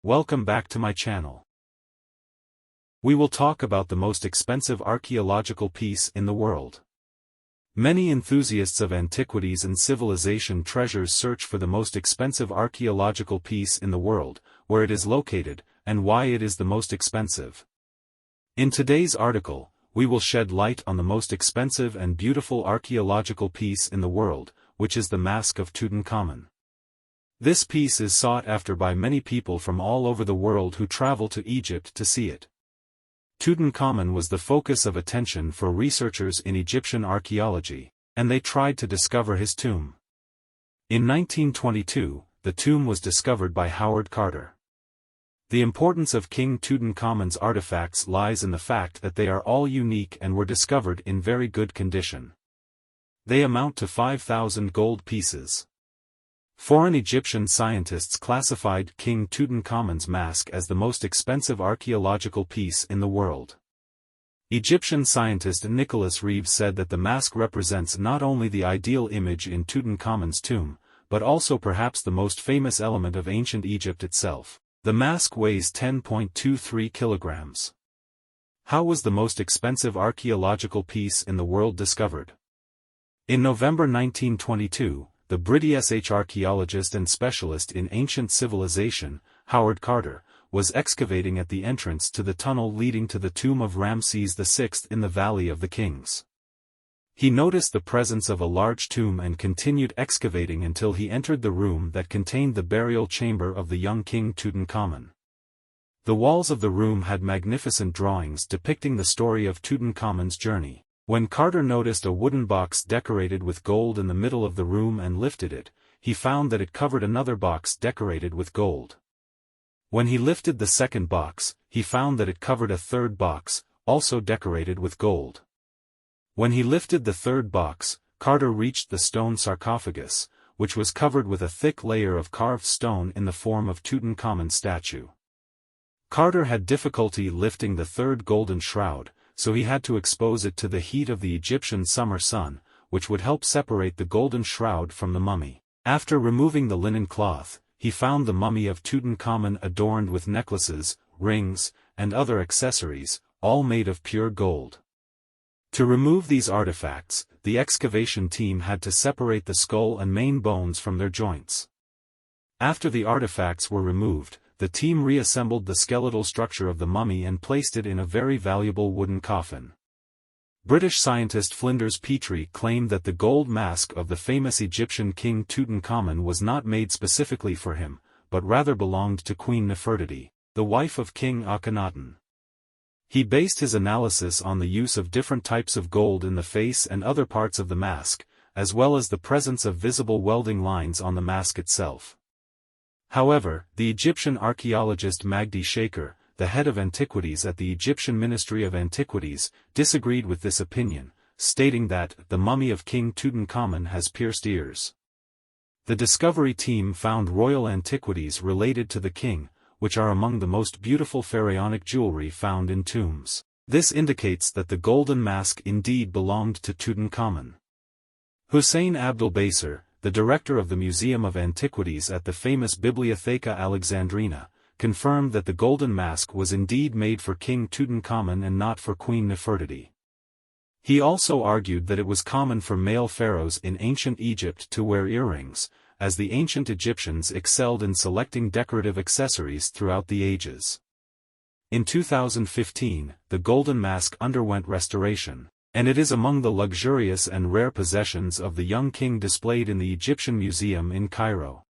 Welcome back to my channel. We will talk about the most expensive archaeological piece in the world. Many enthusiasts of antiquities and civilization treasures search for the most expensive archaeological piece in the world, where it is located, and why it is the most expensive. In today's article, we will shed light on the most expensive and beautiful archaeological piece in the world, which is the Mask of Tutankhamun. This piece is sought after by many people from all over the world who travel to Egypt to see it. Tutankhamun was the focus of attention for researchers in Egyptian archaeology, and they tried to discover his tomb. In 1922, the tomb was discovered by Howard Carter. The importance of King Tutankhamun's artifacts lies in the fact that they are all unique and were discovered in very good condition. They amount to 5,000 gold pieces. Foreign Egyptian scientists classified King Tutankhamun's mask as the most expensive archaeological piece in the world. Egyptian scientist Nicholas Reeves said that the mask represents not only the ideal image in Tutankhamun's tomb, but also perhaps the most famous element of ancient Egypt itself. The mask weighs 10.23 kilograms. How was the most expensive archaeological piece in the world discovered? In November 1922, the British archaeologist and specialist in ancient civilization, Howard Carter, was excavating at the entrance to the tunnel leading to the tomb of Ramses VI in the Valley of the Kings. He noticed the presence of a large tomb and continued excavating until he entered the room that contained the burial chamber of the young King Tutankhamun. The walls of the room had magnificent drawings depicting the story of Tutankhamun's journey. When Carter noticed a wooden box decorated with gold in the middle of the room and lifted it, he found that it covered another box decorated with gold. When he lifted the second box, he found that it covered a third box, also decorated with gold. When he lifted the third box, Carter reached the stone sarcophagus, which was covered with a thick layer of carved stone in the form of Tutankhamun's statue. Carter had difficulty lifting the third golden shroud, so he had to expose it to the heat of the Egyptian summer sun, which would help separate the golden shroud from the mummy. After removing the linen cloth, he found the mummy of Tutankhamun adorned with necklaces, rings, and other accessories, all made of pure gold. To remove these artifacts, the excavation team had to separate the skull and main bones from their joints. After the artifacts were removed, the team reassembled the skeletal structure of the mummy and placed it in a very valuable wooden coffin. British scientist Flinders Petrie claimed that the gold mask of the famous Egyptian king Tutankhamun was not made specifically for him, but rather belonged to Queen Nefertiti, the wife of King Akhenaten. He based his analysis on the use of different types of gold in the face and other parts of the mask, as well as the presence of visible welding lines on the mask itself. However, the Egyptian archaeologist Magdi Shaker, the head of antiquities at the Egyptian Ministry of Antiquities, disagreed with this opinion, stating that the mummy of King Tutankhamun has pierced ears. The discovery team found royal antiquities related to the king, which are among the most beautiful pharaonic jewelry found in tombs. This indicates that the golden mask indeed belonged to Tutankhamun. Hussein Abdul Basir, the director of the Museum of Antiquities at the famous Bibliotheca Alexandrina, confirmed that the golden mask was indeed made for King Tutankhamun and not for Queen Nefertiti. He also argued that it was common for male pharaohs in ancient Egypt to wear earrings, as the ancient Egyptians excelled in selecting decorative accessories throughout the ages. In 2015, the golden mask underwent restoration, and it is among the luxurious and rare possessions of the young king displayed in the Egyptian Museum in Cairo.